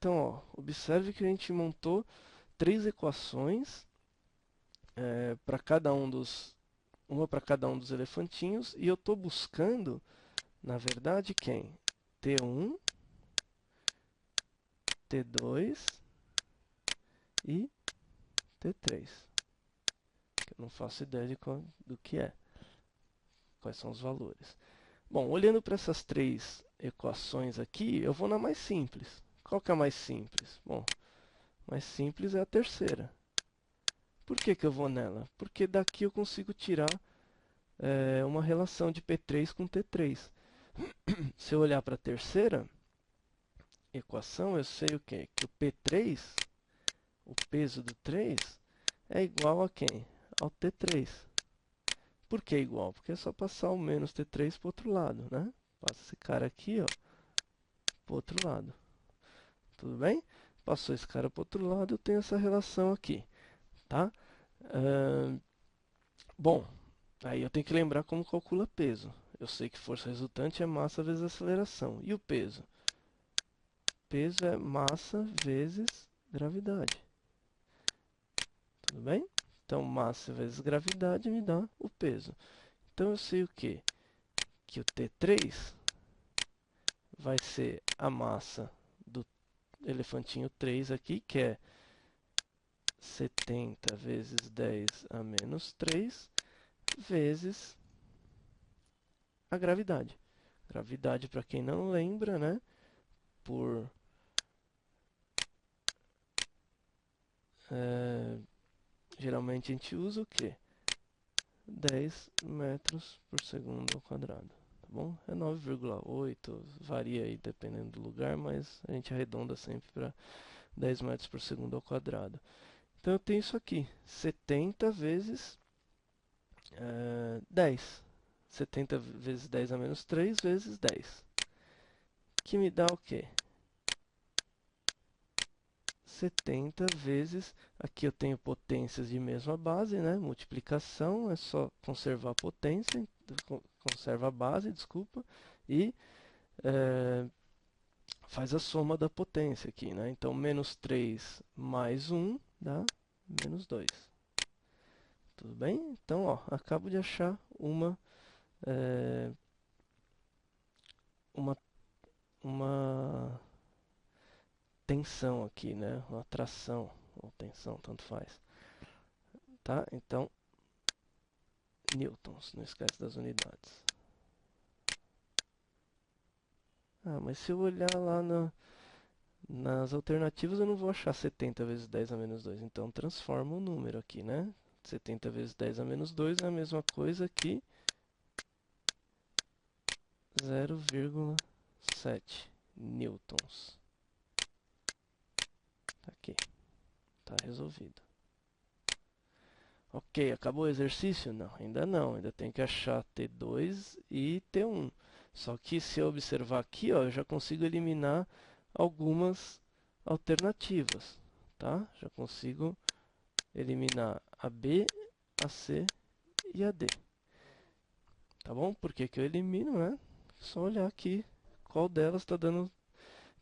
Então, ó, observe que a gente montou três equações para cada um dos, uma para cada um dos elefantinhos, e eu estou buscando, na verdade, quem? T1, T2 e T3. Eu não faço ideia do que é, quais são os valores. Bom, olhando para essas três equações aqui, eu vou na mais simples. Qual que é a mais simples? Bom, mais simples é a terceira. Por que que eu vou nela? Porque daqui eu consigo tirar uma relação de P3 com T3. Se eu olhar para a terceira equação, eu sei o quê? Que o P3, o peso do 3, é igual a quem? Ao T3. Por que igual? Porque é só passar o menos T3 para o outro lado, né? Passa esse cara aqui, ó, para o outro lado. Tudo bem? Passou esse cara para o outro lado, eu tenho essa relação aqui, tá? Ahn, bom, aí eu tenho que lembrar como calcula peso. Eu sei que força resultante é massa vezes aceleração. E o peso? Peso é massa vezes gravidade. Tudo bem? Então, massa vezes gravidade me dá o peso. Então, eu sei o quê? Que o T3 vai ser a massa do elefantinho 3 aqui, que é 70 vezes 10 a menos 3, vezes a gravidade. Gravidade, para quem não lembra, né? Por geralmente a gente usa o quê? 10 metros por segundo ao quadrado. Tá bom? É 9,8, varia aí dependendo do lugar, mas a gente arredonda sempre para 10 metros por segundo ao quadrado. Então eu tenho isso aqui, 70 vezes 10. 70 vezes 10 a menos 3 vezes 10. Que me dá o quê? 70 vezes, aqui eu tenho potências de mesma base, né? Multiplicação, é só conservar a potência, conserva a base, desculpa, e faz a soma da potência aqui, né? Então, menos 3 mais 1 dá menos 2. Tudo bem? Então, ó, acabo de achar é, uma, uma tensão aqui, né? Uma atração ou tensão, tanto faz. Tá? Então, newtons, não esquece das unidades. Ah, mas se eu olhar lá nas alternativas, eu não vou achar 70 vezes 10 a menos 2. Então, transforma o número aqui, né? 70 vezes 10 a menos 2 é a mesma coisa que 0,7 newtons. Tá aqui, tá resolvido. Ok, acabou o exercício? Não, ainda não. Ainda tem que achar T2 e T1. Só que se eu observar aqui, ó, eu já consigo eliminar algumas alternativas, tá? Já consigo eliminar a B, a C e a D. Tá bom? Por que que eu elimino, né? Só olhar aqui qual delas está dando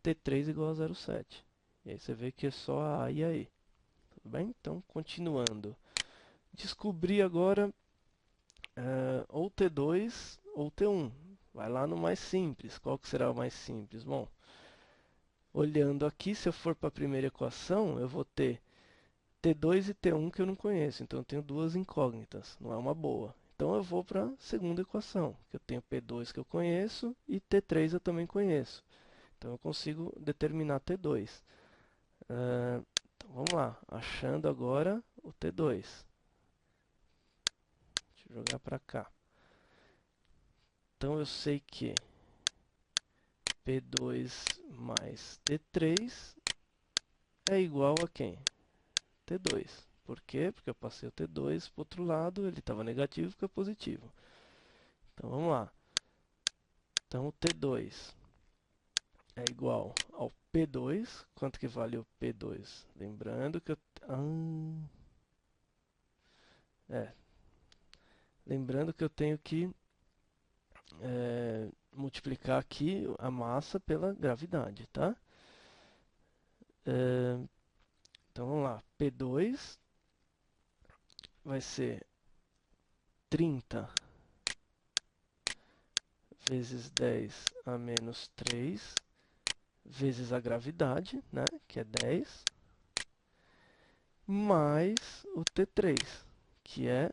T3 igual a 0,7. E aí você vê que é só a A e a E. Tudo bem? Então, continuando. Descobri agora ou T2 ou T1. Vai lá no mais simples. Qual que será o mais simples? Bom, olhando aqui, se eu for para a primeira equação, eu vou ter T2 e T1 que eu não conheço. Então eu tenho duas incógnitas. Não é uma boa. Então eu vou para a segunda equação, que eu tenho P2 que eu conheço e T3 eu também conheço. Então eu consigo determinar T2. Então vamos lá, achando agora o T2. Deixa eu jogar para cá. Então eu sei que P2 mais T3 é igual a quem? T2. Por quê? Porque eu passei o T2 para o outro lado, ele estava negativo, fica positivo. Então vamos lá. Então o T2 é igual ao P2. Quanto que vale o P2? Lembrando que eu... é, lembrando que eu tenho que multiplicar aqui a massa pela gravidade, tá? Então vamos lá, P2 vai ser 30 vezes 10 a menos 3 vezes a gravidade, né, que é 10, mais o T3, que é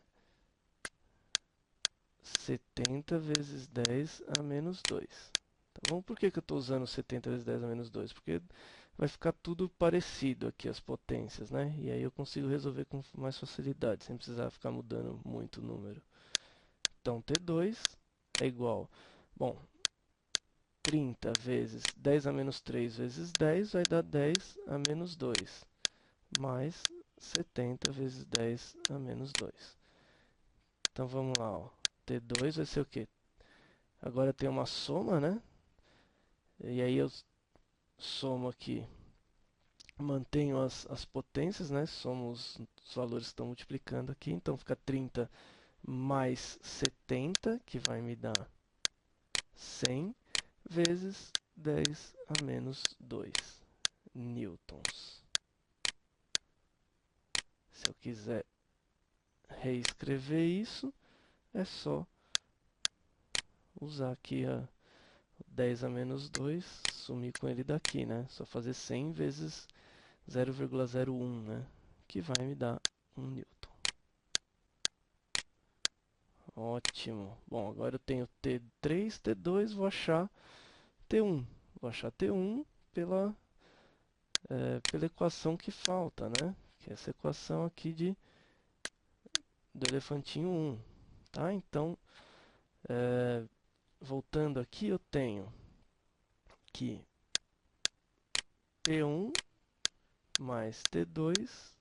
70 vezes 10 a menos 2. Tá bom? Por que que eu estou usando 70 vezes 10 a menos 2? Porque vai ficar tudo parecido aqui, as potências, né? E aí eu consigo resolver com mais facilidade, sem precisar ficar mudando muito o número. Então, T2 é igual... Bom, 30 vezes 10 a menos 3 vezes 10 vai dar 10 a menos 2, mais 70 vezes 10 a menos 2. Então vamos lá, ó. T2 vai ser o quê? Agora tem uma soma, né? E aí eu somo aqui, mantenho as potências, né? Somo os valores que estão multiplicando aqui. Então fica 30 mais 70, que vai me dar 100, vezes 10 a menos 2 newtons. Se eu quiser reescrever isso, é só usar aqui a 10 a menos 2, sumir com ele daqui, né? Só fazer 100 vezes 0,01, né? Que vai me dar 1 newton. Ótimo. Bom, agora eu tenho T3, T2, vou achar T1. Vou achar T1 pela equação que falta, né? Que é essa equação aqui do elefantinho 1. Tá? Então, voltando aqui, eu tenho que T1 mais T2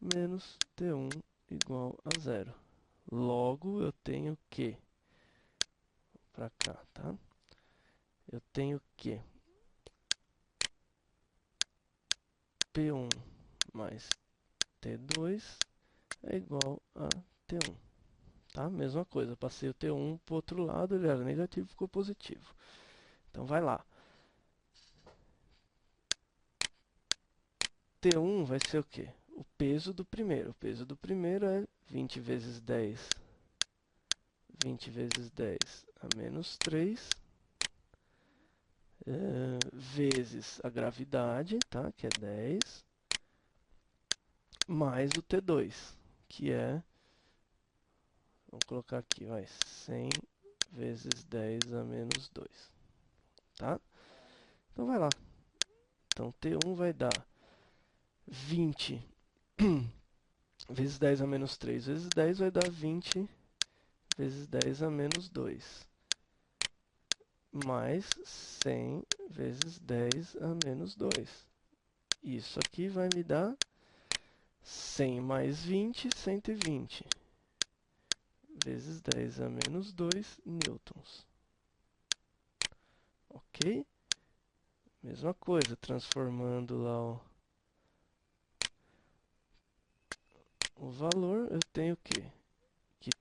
menos T1 igual a zero. Logo, eu tenho que, para cá, tá? Eu tenho que P1 mais T2 é igual a T1. Tá? Mesma coisa, passei o T1 para o outro lado, ele era negativo, ficou positivo. Então vai lá. T1 vai ser o quê? O peso do primeiro. O peso do primeiro é 20 vezes 10. 20 vezes 10 a menos 3, vezes a gravidade, tá? Que é 10, mais o T2, que é, vamos colocar aqui, vai, 100 vezes 10 a menos 2, tá? Então vai lá. Então T1 vai dar 20 vezes 10 a menos 3 vezes 10 vai dar 20 vezes 10 a menos 2, mais 100 vezes 10 a menos 2. Isso aqui vai me dar 100 mais 20, 120, vezes 10 a menos 2 newtons. Ok? Mesma coisa, transformando lá o valor, eu tenho que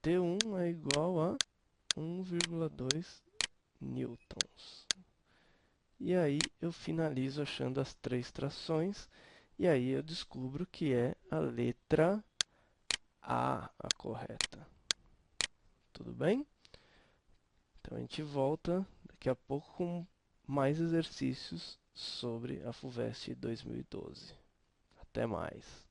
T1 é igual a 1,2 newtons. E aí eu finalizo achando as três trações, e aí eu descubro que é a letra a correta. Tudo bem? Então a gente volta daqui a pouco com mais exercícios sobre a FUVEST 2012. Até mais!